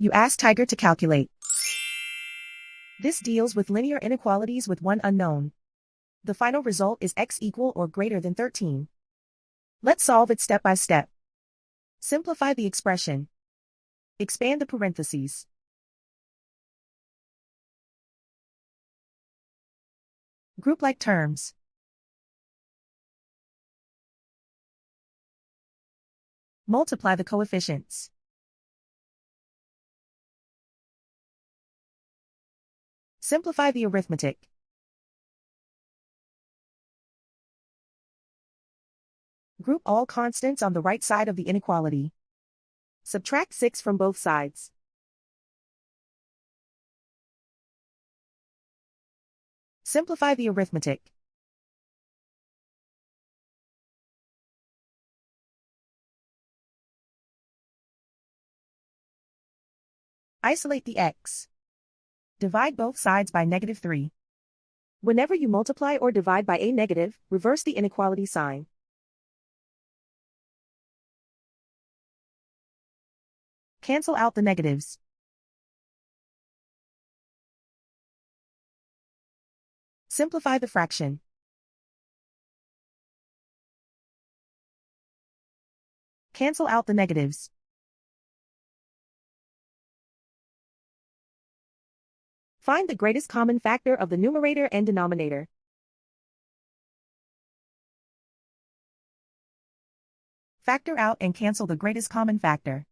You ask Tiger to calculate. This deals with linear inequalities with one unknown. The final result is x equal or greater than 13. Let's solve it step by step. Simplify the expression. Expand the parentheses. Group like terms. Multiply the coefficients. Simplify the arithmetic. Group all constants on the right side of the inequality. Subtract 6 from both sides. Simplify the arithmetic. Isolate the x. Divide both sides by -3. Whenever you multiply or divide by a negative, reverse the inequality sign. Cancel out the negatives. Simplify the fraction. Cancel out the negatives. Find the greatest common factor of the numerator and denominator. Factor out and cancel the greatest common factor.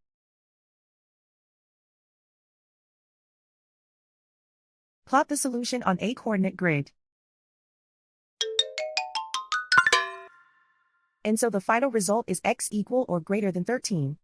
Plot the solution on a coordinate grid. And so the final result is x equal or greater than 13.